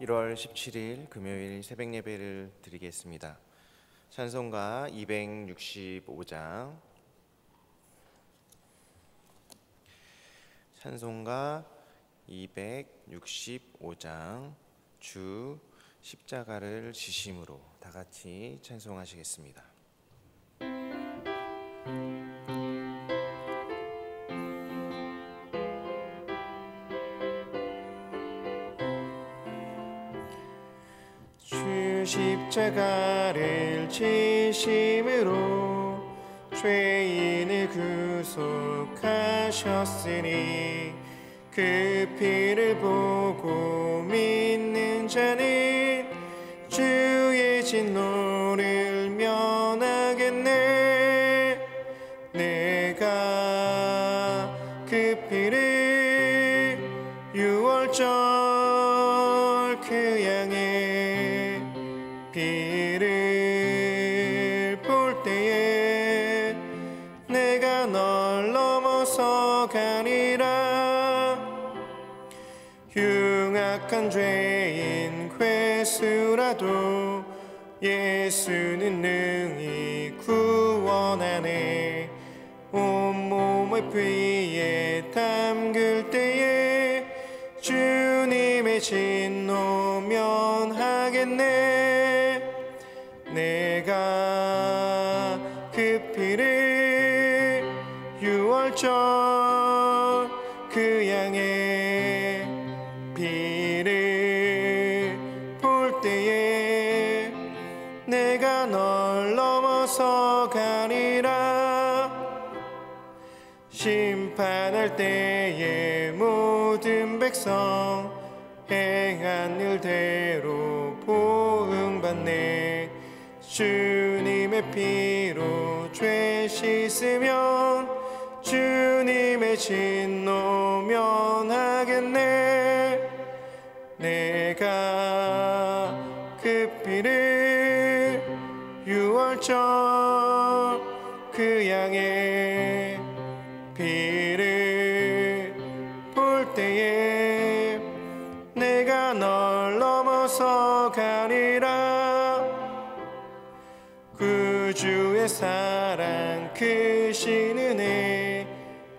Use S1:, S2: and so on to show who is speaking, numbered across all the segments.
S1: 1월 17일 금요일 새벽 예배를 드리겠습니다. 찬송가 265장, 찬송가 265장 주 십자가를 지심으로 다 같이 찬송하시겠습니다. 주 십자가를 지심으로 죄인을 구속하셨으니 그 피를 보고 믿는 자는 주의 진노를 면하겠네. 내가 그 피를 유월절 그 양의 피를 볼 때에 내가 널 넘어서 가리라. 흉악한 죄인 괴수라도 예수는 능히 구원하네. 온몸을 피에 담글 때에 주님의 진노 면하겠네. 내가 그 피를 유월절 그 양의 피를 볼 때에 내가 널 넘어서 가리라. 심판할 때에 모든 백성 행한 일대로 보응받네. 주님의 피로 죄 씻으면 주님의 진노 면하겠네. 내가 그 피를 유월절 그 양의 피를 볼 때에 내가 널 넘어서 가리라. 구주의 사랑 크신 은혜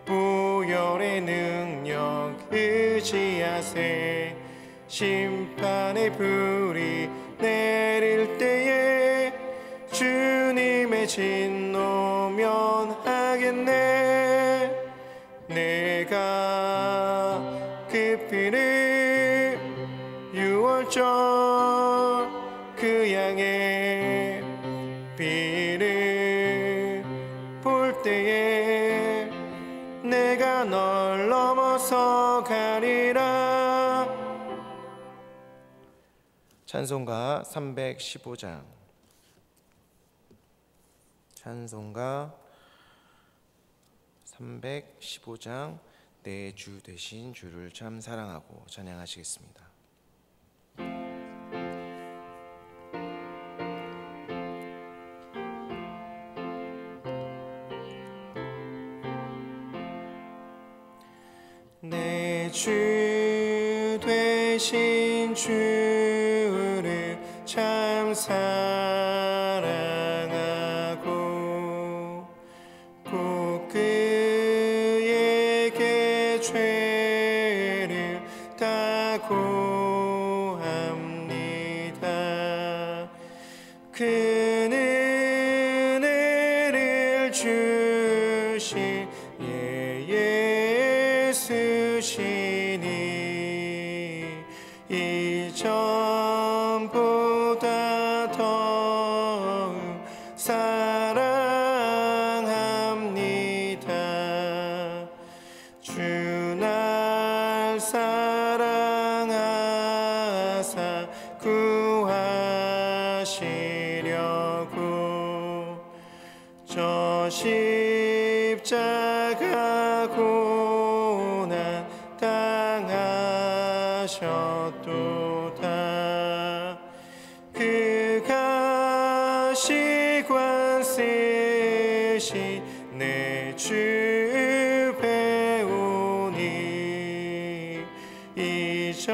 S1: 보혈의 능력 의지하세. 심판의 불이 내릴 때에 주님의 진노 면하겠네. 내가 그 피를 유월절 그 양의 피를 볼 때에 내가 널 넘어서 가리라. 찬송가 315장, 찬송가 315장 내 주 되신 주를 참 사랑하고 찬양하시겠습니다. 내 주 되신 주를 참 사랑하고 꼭 그에게 죄를 다 고합니다. 그는 은혜를 주신 예수시니 이전보다 더욱 사랑합니다. 주 날 사랑하사 구하시려고 저 십자가 고난 당하셨도다. 그가 시관 쓰신 내 주 배우니 이전보다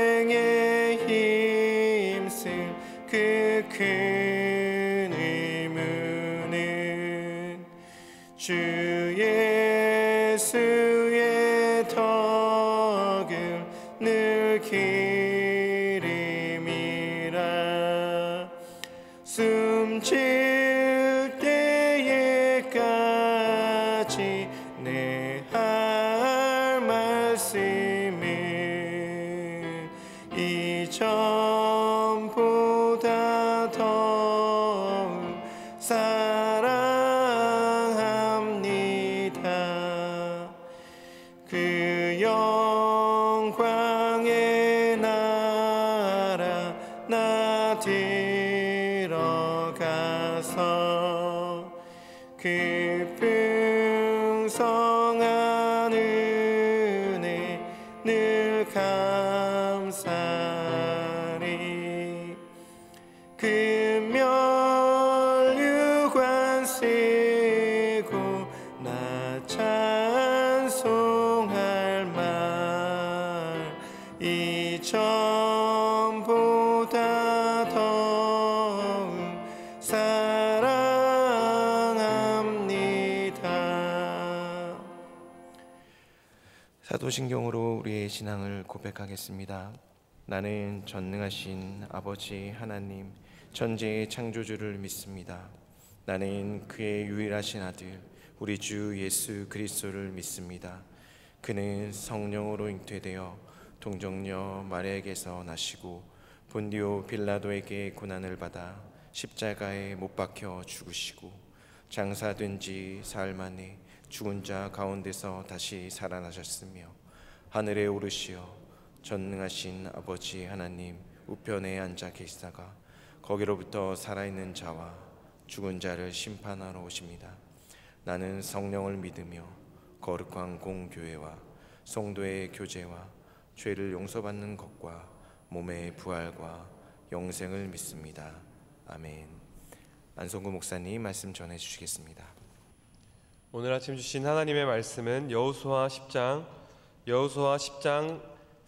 S1: 생에 힘쓸 그 큰 의무는 주 예수의 덕을 늘 기림이라. 숨질 때에까지 내 할 말씀은 이전보다 더욱 사랑합니다. 그 영광의 나라 나 들어가서 그 풍성한 은혜 늘 감사리. 그 면류관 쓰고 나 찬송할 말 이전보다 더욱 사랑합니다. 사도신경으로 우리의 신앙을 고백하겠습니다. 나는 전능하신 아버지 하나님 천지의 창조주를 믿습니다. 나는 그의 유일하신 아들 우리 주 예수 그리스도를 믿습니다. 그는 성령으로 잉태되어 동정녀 마리아에게서 나시고 본디오 빌라도에게 고난을 받아 십자가에 못 박혀 죽으시고 장사된 지 사흘 만에 죽은 자 가운데서 다시 살아나셨으며 하늘에 오르시어 전능하신 아버지 하나님 우편에 앉아 계시다가 거기로부터 살아있는 자와 죽은 자를 심판하러 오십니다. 나는 성령을 믿으며 거룩한 공교회와 성도의 교제와 죄를 용서받는 것과 몸의 부활과 영생을 믿습니다. 아멘. 안성구 목사님 말씀 전해 주시겠습니다.
S2: 오늘 아침 주신 하나님의 말씀은 여호수아 10장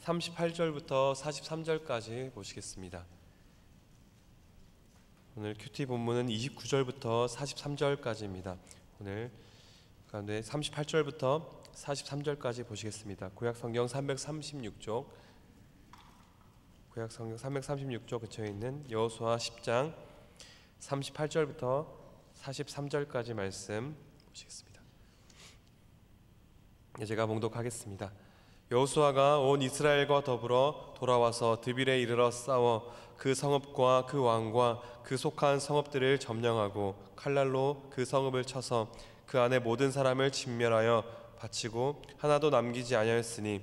S2: 38절부터 43절까지 보시겠습니다. 오늘 큐티 본문은 29절부터 43절까지입니다. 오늘 가운데 38절부터 43절까지 보시겠습니다. 구약성경 336쪽 그쳐에 있는 여호수아 10장 38절부터 43절까지 말씀 보시겠습니다. 제가 봉독하겠습니다. 여호수아가 온 이스라엘과 더불어 돌아와서 드빌에 이르러 싸워 그 성읍과 그 왕과 그 속한 성읍들을 점령하고 칼날로 그 성읍을 쳐서 그 안에 모든 사람을 진멸하여 바치고 하나도 남기지 아니하였으니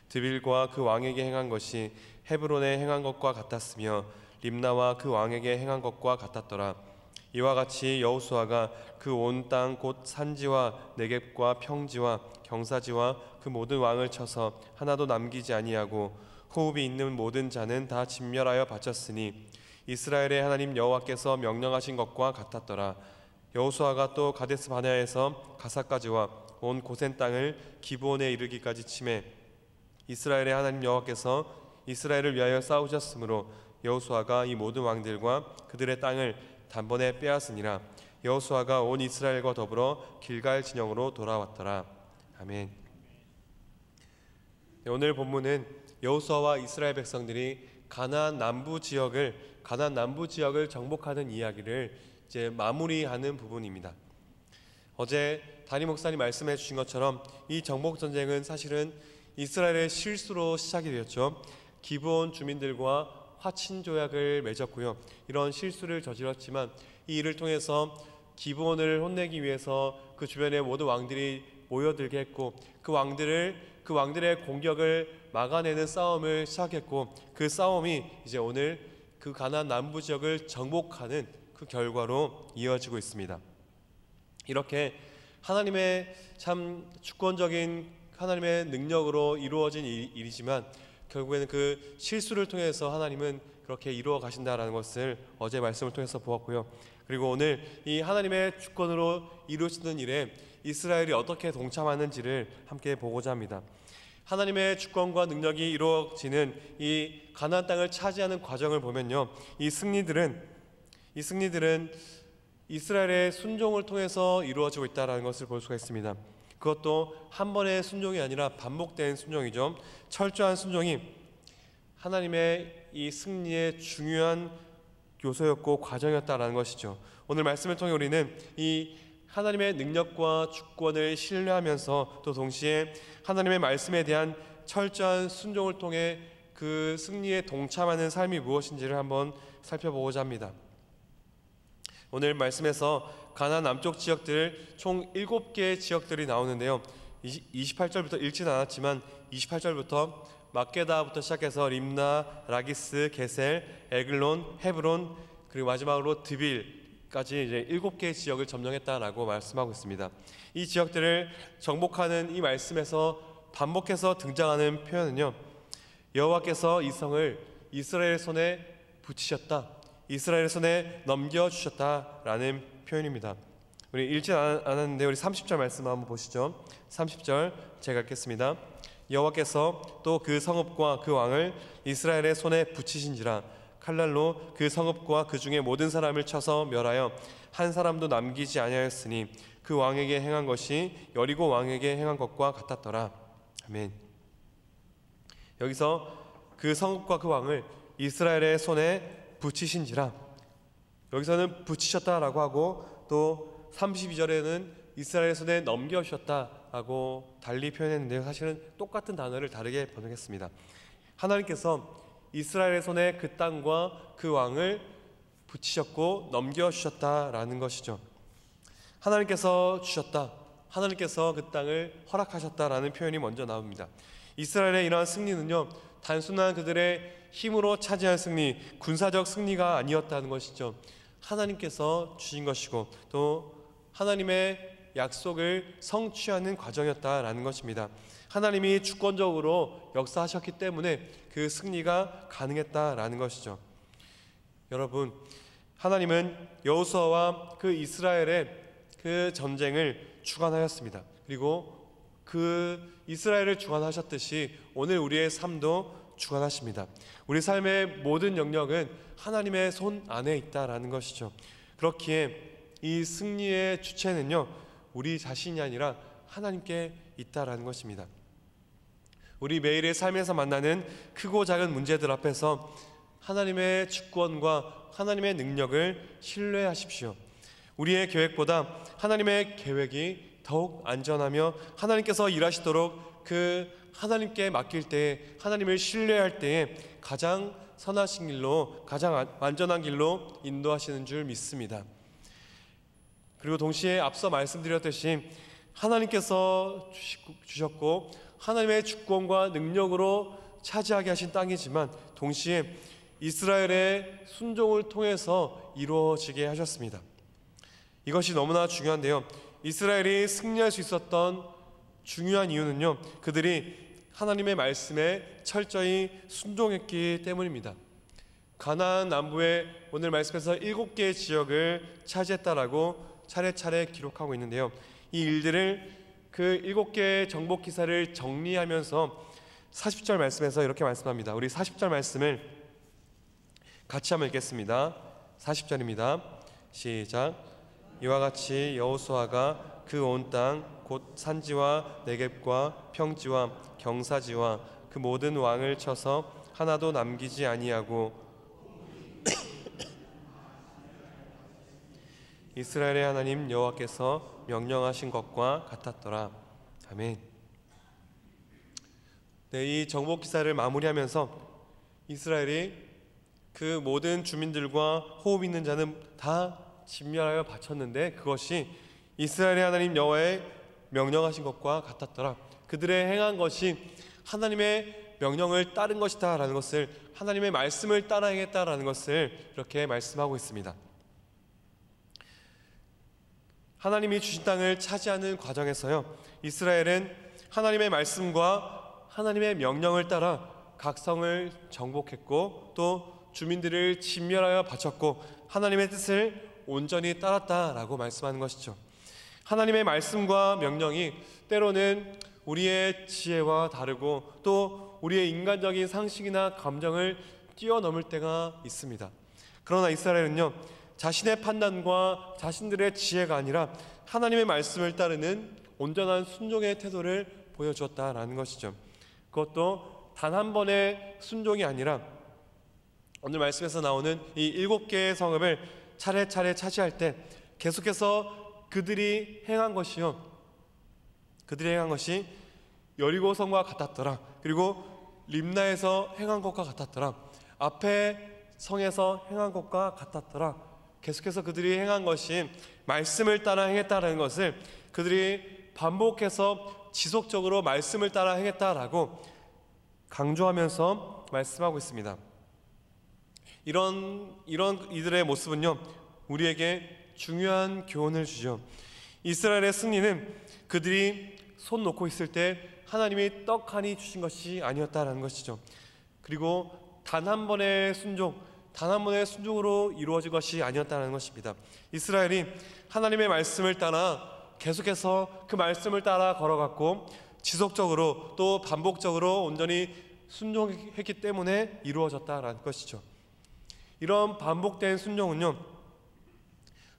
S2: 드빌과 그 왕에게 행한 것이 헤브론에 행한 것과 같았으며 림나와 그 왕에게 행한 것과 같았더라. 이와 같이 여호수아가 그 온 땅 곧 산지와 네겝과 평지와 경사지와 그 모든 왕을 쳐서 하나도 남기지 아니하고 호흡이 있는 모든 자는 다 진멸하여 바쳤으니 이스라엘의 하나님 여호와께서 명령하신 것과 같았더라. 여호수아가 또 가데스 바네아에서 가사까지와 온 고센 땅을 기브온에 이르기까지 치매 이스라엘의 하나님 여호와께서 이스라엘을 위하여 싸우셨으므로 여호수아가 이 모든 왕들과 그들의 땅을 단번에 빼앗으니라. 여호수아가 온 이스라엘과 더불어 길갈 진영으로 돌아왔더라. 아멘. 오늘 본문은 여호수아와 이스라엘 백성들이 가나안 남부 지역을 정복하는 이야기를 이제 마무리하는 부분입니다. 어제 담임 목사님 말씀해 주신 것처럼 이 정복 전쟁은 사실은 이스라엘의 실수로 시작이 되었죠. 기브온 주민들과 화친 조약을 맺었고요. 이런 실수를 저질렀지만 이 일을 통해서 기브온을 혼내기 위해서 그 주변의 모든 왕들이 모여들게 했고 그 왕들의 공격을 막아내는 싸움을 시작했고 그 싸움이 이제 오늘 그 가나안 남부 지역을 정복하는 그 결과로 이어지고 있습니다. 이렇게 하나님의 참 주권적인 하나님의 능력으로 이루어진 일이지만 결국에는 그 실수를 통해서 하나님은 그렇게 이루어 가신다라는 것을 어제 말씀을 통해서 보았고요. 그리고 오늘 이 하나님의 주권으로 이루어지는 일에 이스라엘이 어떻게 동참하는지를 함께 보고자 합니다. 하나님의 주권과 능력이 이루어지는 이 가나안 땅을 차지하는 과정을 보면요, 이 승리들은 이스라엘의 순종을 통해서 이루어지고 있다는 것을 볼 수가 있습니다. 그것도 한 번의 순종이 아니라 반복된 순종이죠. 철저한 순종이 하나님의 이 승리의 중요한 요소였고 과정이었다라는 것이죠. 오늘 말씀을 통해 우리는 이 하나님의 능력과 주권을 신뢰하면서 또 동시에 하나님의 말씀에 대한 철저한 순종을 통해 그 승리에 동참하는 삶이 무엇인지를 한번 살펴보고자 합니다. 오늘 말씀에서 가나안 남쪽 지역들 총 7개의 지역들이 나오는데요, 28절부터 읽지는 않았지만 28절부터 막게다부터 시작해서 림나, 라기스, 게셀, 에글론, 헤브론, 그리고 마지막으로 드빌까지 이제 7개의 지역을 점령했다라고 말씀하고 있습니다. 이 지역들을 정복하는 이 말씀에서 반복해서 등장하는 표현은요, 여호와께서 이 성을 이스라엘 손에 붙이셨다, 이스라엘 손에 넘겨주셨다라는 표현입니다. 우리 읽지 않았는데 우리 30절 말씀 한번 보시죠. 30절 제가 읽겠습니다. 여호와께서 또 그 성읍과 그 왕을 이스라엘의 손에 붙이신지라 칼날로 그 성읍과 그 중에 모든 사람을 쳐서 멸하여 한 사람도 남기지 아니하였으니 그 왕에게 행한 것이 여리고 왕에게 행한 것과 같았더라. 아멘. 여기서 그 성읍과 그 왕을 이스라엘의 손에 붙이신지라, 여기서는 붙이셨다라고 하고 또 32절에는 이스라엘 손에 넘겨주셨다라고 달리 표현했는데요, 사실은 똑같은 단어를 다르게 번역했습니다. 하나님께서 이스라엘의 손에 그 땅과 그 왕을 붙이셨고 넘겨주셨다라는 것이죠. 하나님께서 주셨다, 하나님께서 그 땅을 허락하셨다라는 표현이 먼저 나옵니다. 이스라엘의 이러한 승리는요, 단순한 그들의 힘으로 차지한 승리, 군사적 승리가 아니었다는 것이죠. 하나님께서 주신 것이고 또 하나님의 약속을 성취하는 과정이었다라는 것입니다. 하나님이 주권적으로 역사하셨기 때문에 그 승리가 가능했다라는 것이죠. 여러분, 하나님은 여호수아와 그 이스라엘의 그 전쟁을 주관하였습니다. 그리고 그 이스라엘을 주관하셨듯이 오늘 우리의 삶도 주관하십니다. 우리 삶의 모든 영역은 하나님의 손 안에 있다라는 것이죠. 그렇기에 이 승리의 주체는요, 우리 자신이 아니라 하나님께 있다라는 것입니다. 우리 매일의 삶에서 만나는 크고 작은 문제들 앞에서 하나님의 주권과 하나님의 능력을 신뢰하십시오. 우리의 계획보다 하나님의 계획이 더욱 안전하며 하나님께서 일하시도록 그 하나님께 맡길 때에, 하나님을 신뢰할 때에 가장 선하신 길로, 가장 안전한 길로 인도하시는 줄 믿습니다. 그리고 동시에 앞서 말씀드렸듯이 하나님께서 주셨고 하나님의 주권과 능력으로 차지하게 하신 땅이지만 동시에 이스라엘의 순종을 통해서 이루어지게 하셨습니다. 이것이 너무나 중요한데요, 이스라엘이 승리할 수 있었던 중요한 이유는요, 그들이 하나님의 말씀에 철저히 순종했기 때문입니다. 가나안 남부의 오늘 말씀에서 7개의 지역을 차지했다라고 차례차례 기록하고 있는데요, 이 일들을 그 7개의 정복 기사를 정리하면서 40절 말씀에서 이렇게 말씀합니다. 우리 40절 말씀을 같이 한번 읽겠습니다. 40절입니다. 시작. 이와 같이 여호수아가 그 온 땅 곧 산지와 네겝과 평지와 경사지와 그 모든 왕을 쳐서 하나도 남기지 아니하고 이스라엘의 하나님 여호와께서 명령하신 것과 같았더라. 아멘. 네, 이 정복 기사를 마무리하면서 이스라엘이 그 모든 주민들과 호흡 있는 자는 다 진멸하여 바쳤는데 그것이 이스라엘의 하나님 여호와의 명령하신 것과 같았더라. 그들의 행한 것이 하나님의 명령을 따른 것이다 라는 것을, 하나님의 말씀을 따라 행했다라는 것을 이렇게 말씀하고 있습니다. 하나님이 주신 땅을 차지하는 과정에서요, 이스라엘은 하나님의 말씀과 하나님의 명령을 따라 각 성을 정복했고 또 주민들을 진멸하여 바쳤고 하나님의 뜻을 온전히 따랐다라고 말씀하는 것이죠. 하나님의 말씀과 명령이 때로는 우리의 지혜와 다르고 또 우리의 인간적인 상식이나 감정을 뛰어넘을 때가 있습니다. 그러나 이스라엘은요, 자신의 판단과 자신들의 지혜가 아니라 하나님의 말씀을 따르는 온전한 순종의 태도를 보여주었다라는 것이죠. 그것도 단 한 번의 순종이 아니라 오늘 말씀에서 나오는 이 7개의 성읍을 차례차례 차지할 때 계속해서 그들이 행한 것이 여리고성과 같았더라. 그리고 림나에서 행한 것과 같았더라. 앞에 성에서 행한 것과 같았더라. 계속해서 그들이 행한 것이 말씀을 따라 행했다라는 것을 그들이 반복해서 지속적으로 말씀을 따라 행했다라고 강조하면서 말씀하고 있습니다. 이런 이들의 모습은요, 우리에게 중요한 교훈을 주죠. 이스라엘의 승리는 그들이 손 놓고 있을 때 하나님이 떡하니 주신 것이 아니었다라는 것이죠. 그리고 단 한 번의 순종으로 이루어진 것이 아니었다는 것입니다. 이스라엘이 하나님의 말씀을 따라 계속해서 그 말씀을 따라 걸어갔고 지속적으로 또 반복적으로 온전히 순종했기 때문에 이루어졌다라는 것이죠. 이런 반복된 순종은요,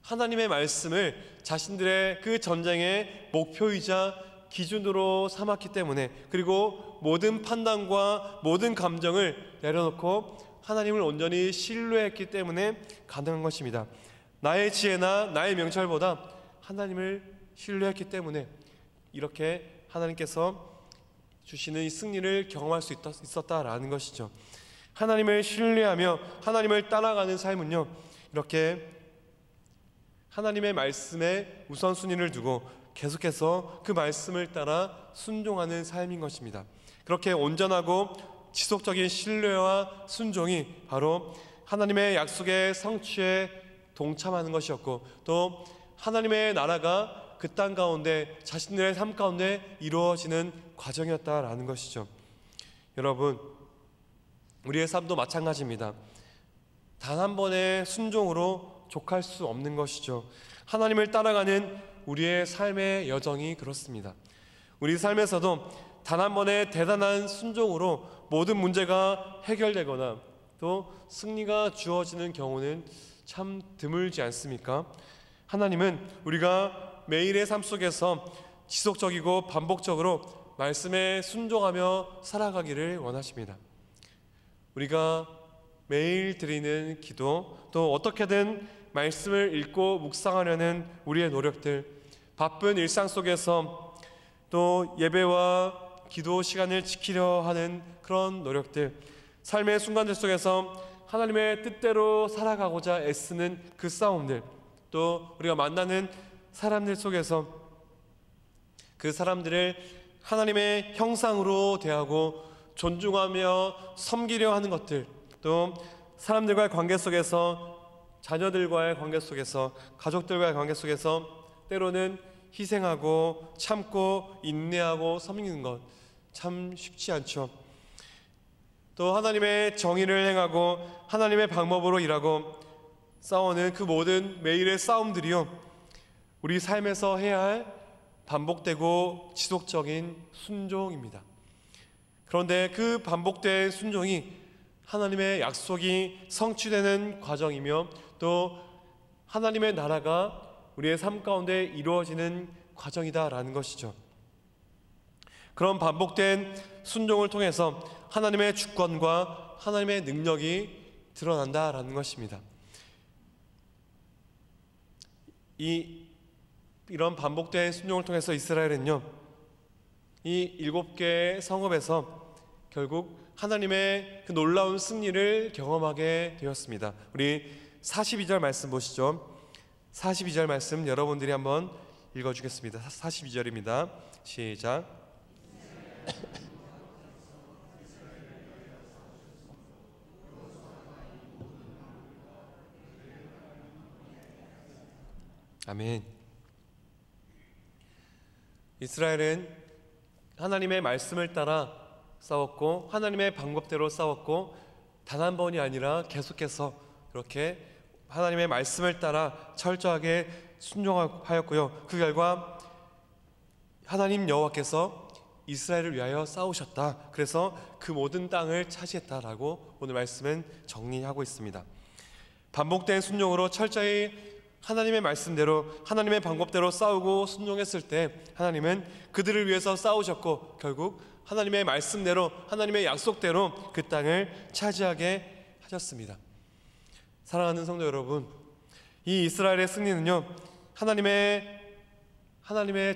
S2: 하나님의 말씀을 자신들의 그 전쟁의 목표이자 기준으로 삼았기 때문에, 그리고 모든 판단과 모든 감정을 내려놓고 하나님을 온전히 신뢰했기 때문에 가능한 것입니다. 나의 지혜나 나의 명철보다 하나님을 신뢰했기 때문에 이렇게 하나님께서 주시는 이 승리를 경험할 수 있었다라는 것이죠. 하나님을 신뢰하며 하나님을 따라가는 삶은요, 이렇게 하나님의 말씀에 우선순위를 두고 계속해서 그 말씀을 따라 순종하는 삶인 것입니다. 그렇게 온전하고 지속적인 신뢰와 순종이 바로 하나님의 약속의 성취에 동참하는 것이었고, 또 하나님의 나라가 그 땅 가운데 자신들의 삶 가운데 이루어지는 과정이었다라는 것이죠. 여러분, 우리의 삶도 마찬가지입니다. 단 한 번의 순종으로 족할 수 없는 것이죠. 하나님을 따라가는 우리의 삶의 여정이 그렇습니다. 우리 삶에서도 단 한 번의 대단한 순종으로 모든 문제가 해결되거나 또 승리가 주어지는 경우는 참 드물지 않습니까? 하나님은 우리가 매일의 삶 속에서 지속적이고 반복적으로 말씀에 순종하며 살아가기를 원하십니다. 우리가 매일 드리는 기도, 또 어떻게든 말씀을 읽고 묵상하려는 우리의 노력들, 바쁜 일상 속에서 또 예배와 기도 시간을 지키려 하는 그런 노력들, 삶의 순간들 속에서 하나님의 뜻대로 살아가고자 애쓰는 그 싸움들, 또 우리가 만나는 사람들 속에서 그 사람들을 하나님의 형상으로 대하고 존중하며 섬기려 하는 것들, 또 사람들과의 관계 속에서, 자녀들과의 관계 속에서, 가족들과의 관계 속에서 때로는 희생하고 참고 인내하고 섬기는 것 참 쉽지 않죠. 또 하나님의 정의를 행하고 하나님의 방법으로 일하고 싸우는 그 모든 매일의 싸움들이요, 우리 삶에서 해야 할 반복되고 지속적인 순종입니다. 그런데 그 반복된 순종이 하나님의 약속이 성취되는 과정이며 또 하나님의 나라가 우리의 삶 가운데 이루어지는 과정이다라는 것이죠. 그런 반복된 순종을 통해서 하나님의 주권과 하나님의 능력이 드러난다라는 것입니다. 이런 반복된 순종을 통해서 이스라엘은요, 이 7개의 성읍에서 결국 하나님의 그 놀라운 승리를 경험하게 되었습니다. 우리 42절 말씀 보시죠. 42절 말씀 여러분들이 한번 읽어주겠습니다. 42절입니다. 시작. 아멘. 이스라엘은 하나님의 말씀을 따라 싸웠고 하나님의 방법대로 싸웠고 단 한 번이 아니라 계속해서 그렇게 하나님의 말씀을 따라 철저하게 순종하였고요. 그 결과 하나님 여호와께서 이스라엘을 위하여 싸우셨다. 그래서 그 모든 땅을 차지했다라고 오늘 말씀은 정리하고 있습니다. 반복된 순종으로 철저히 하나님의 말씀대로 하나님의 방법대로 싸우고 순종했을 때 하나님은 그들을 위해서 싸우셨고 결국 하나님의 말씀대로 하나님의 약속대로 그 땅을 차지하게 하셨습니다. 사랑하는 성도 여러분, 이 이스라엘의 승리는요 하나님의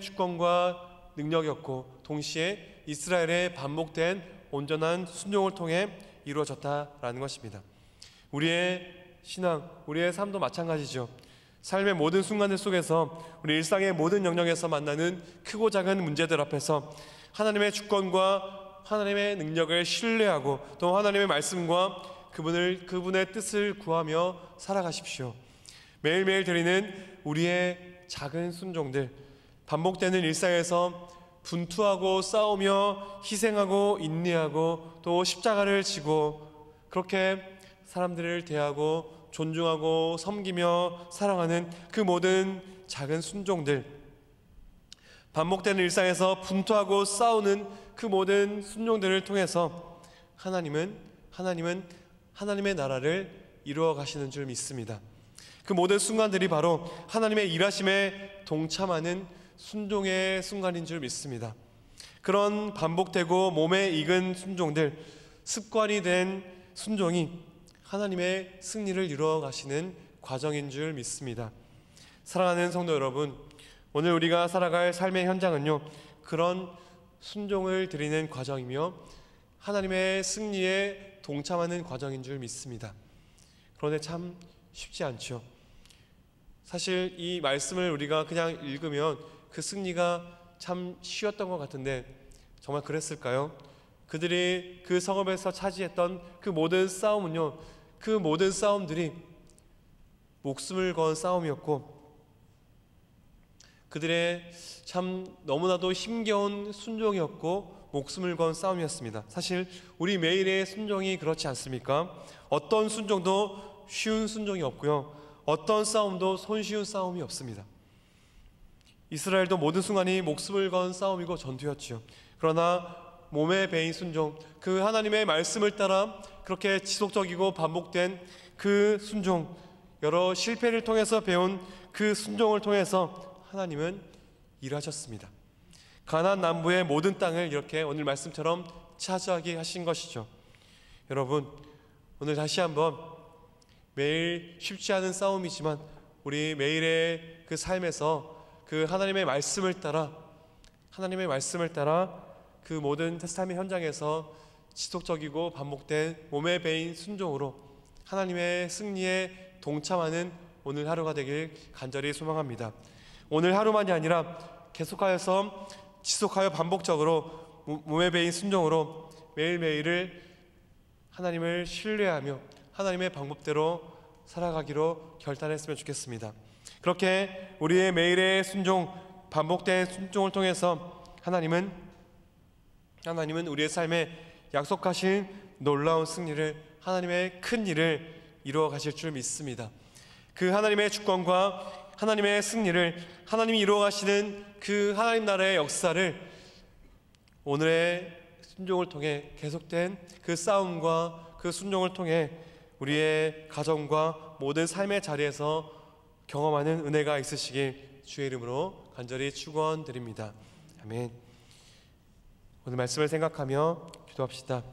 S2: 주권과 능력이었고 동시에 이스라엘의 반복된 온전한 순종을 통해 이루어졌다라는 것입니다. 우리의 신앙, 우리의 삶도 마찬가지죠. 삶의 모든 순간들 속에서 우리 일상의 모든 영역에서 만나는 크고 작은 문제들 앞에서 하나님의 주권과 하나님의 능력을 신뢰하고 또 하나님의 말씀과 그분의 뜻을 구하며 살아가십시오. 매일매일 드리는 우리의 작은 순종들, 반복되는 일상에서 분투하고 싸우며 희생하고 인내하고 또 십자가를 지고 그렇게 사람들을 대하고 존중하고 섬기며 사랑하는 그 모든 작은 순종들, 반복되는 일상에서 분투하고 싸우는 그 모든 순종들을 통해서 하나님은 하나님의 나라를 이루어 가시는 줄 믿습니다. 그 모든 순간들이 바로 하나님의 일하심에 동참하는 순종의 순간인 줄 믿습니다. 그런 반복되고 몸에 익은 순종들, 습관이 된 순종이 하나님의 승리를 이루어 가시는 과정인 줄 믿습니다. 사랑하는 성도 여러분, 오늘 우리가 살아갈 삶의 현장은요 그런 순종을 드리는 과정이며 하나님의 승리에 동참하는 과정인 줄 믿습니다. 그런데 참 쉽지 않죠. 사실 이 말씀을 우리가 그냥 읽으면 그 승리가 참 쉬웠던 것 같은데 정말 그랬을까요? 그들이 그 성읍에서 차지했던 그 모든 싸움은요 그 모든 싸움들이 목숨을 건 싸움이었고 그들의 참 너무나도 힘겨운 순종이었고 목숨을 건 싸움이었습니다. 사실 우리 매일의 순종이 그렇지 않습니까? 어떤 순종도 쉬운 순종이 없고요 어떤 싸움도 손쉬운 싸움이 없습니다. 이스라엘도 모든 순간이 목숨을 건 싸움이고 전투였죠. 그러나 몸에 배인 순종, 그 하나님의 말씀을 따라 그렇게 지속적이고 반복된 그 순종, 여러 실패를 통해서 배운 그 순종을 통해서 하나님은 일하셨습니다. 가나안 남부의 모든 땅을 이렇게 오늘 말씀처럼 차지하게 하신 것이죠. 여러분, 오늘 다시 한번 매일 쉽지 않은 싸움이지만 우리 매일의 그 삶에서 그 하나님의 말씀을 따라 그 모든 삶의 현장에서 지속적이고 반복된 몸에 배인 순종으로 하나님의 승리에 동참하는 오늘 하루가 되길 간절히 소망합니다. 오늘 하루만이 아니라 계속하여서 지속하여 반복적으로 몸에 배인 순종으로 매일매일을 하나님을 신뢰하며 하나님의 방법대로 살아가기로 결단했으면 좋겠습니다. 그렇게 우리의 매일의 순종, 반복된 순종을 통해서 하나님은 우리의 삶에 약속하신 놀라운 승리를, 하나님의 큰 일을 이루어 가실 줄 믿습니다. 그 하나님의 주권과 하나님의 승리를, 하나님이 이루어 가시는 그 하나님 나라의 역사를 오늘의 순종을 통해, 계속된 그 싸움과 그 순종을 통해 우리의 가정과 모든 삶의 자리에서 경험하는 은혜가 있으시길 주의 이름으로 간절히 축원드립니다. 아멘. 오늘 말씀을 생각하며 기도합시다.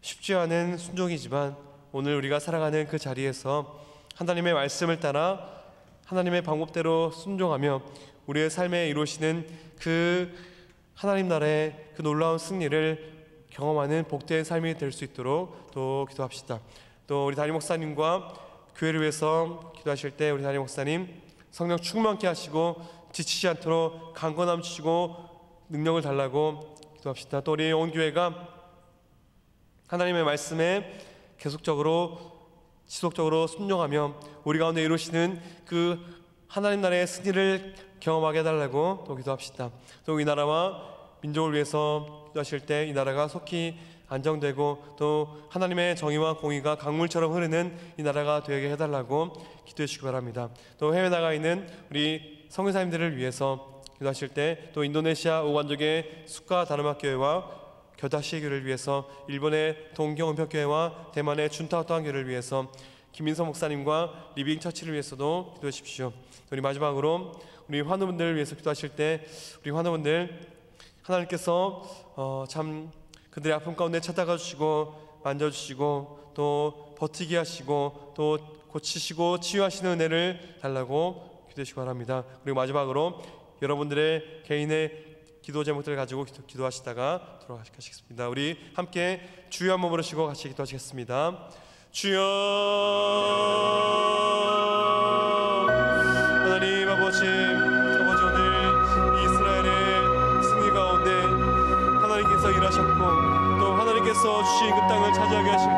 S2: 쉽지 않은 순종이지만 오늘 우리가 살아가는 그 자리에서 하나님의 말씀을 따라 하나님의 방법대로 순종하며 우리의 삶에 이루시는 그 하나님 나라의 그 놀라운 승리를 경험하는 복된 삶이 될 수 있도록 또 기도합시다. 또 우리 담임 목사님과 교회를 위해서 기도하실 때 우리 담임 목사님 성령 충만케 하시고 지치지 않도록 강건함 주시고 능력을 달라고 기도합시다. 또 우리 온 교회가 하나님의 말씀에 지속적으로 순종하며 우리 가운데 이루시는 그 하나님 나라의 승리를 경험하게 해달라고 또 기도합시다. 또 이 나라와 민족을 위해서 기도하실 때 이 나라가 속히 안정되고 또 하나님의 정의와 공의가 강물처럼 흐르는 이 나라가 되게 해달라고 기도해 주시기 바랍니다. 또 해외 나가 있는 우리 선교사님들을 위해서 기도하실 때 또 인도네시아 오간족의 수카 다르마 교회와 겨다시 교회를 위해서, 일본의 동경은평교회와 대만의 준타오토한 교회를 위해서, 김민성 목사님과 리빙 처치를 위해서도 기도해 주십시오. 우리 마지막으로 우리 환우분들을 위해서 기도하실 때, 우리 환우분들 하나님께서 참 그들의 아픔 가운데 찾아가 주시고 만져주시고 또 버티게 하시고 또 고치시고 치유하시는 은혜를 달라고 기도해 주시기 바랍니다. 그리고 마지막으로 여러분들의 개인의 기도 제목들을 가지고 기도하시다가 돌아가시겠습니다. 우리 함께 주여 한번 부르시고 같이 기도하시겠습니다. 주여. 하나님 아버지 오늘 이스라엘의 승리 가운데 하나님께서 일하셨고 또 하나님께서 주신 그 땅을 차지하게 하실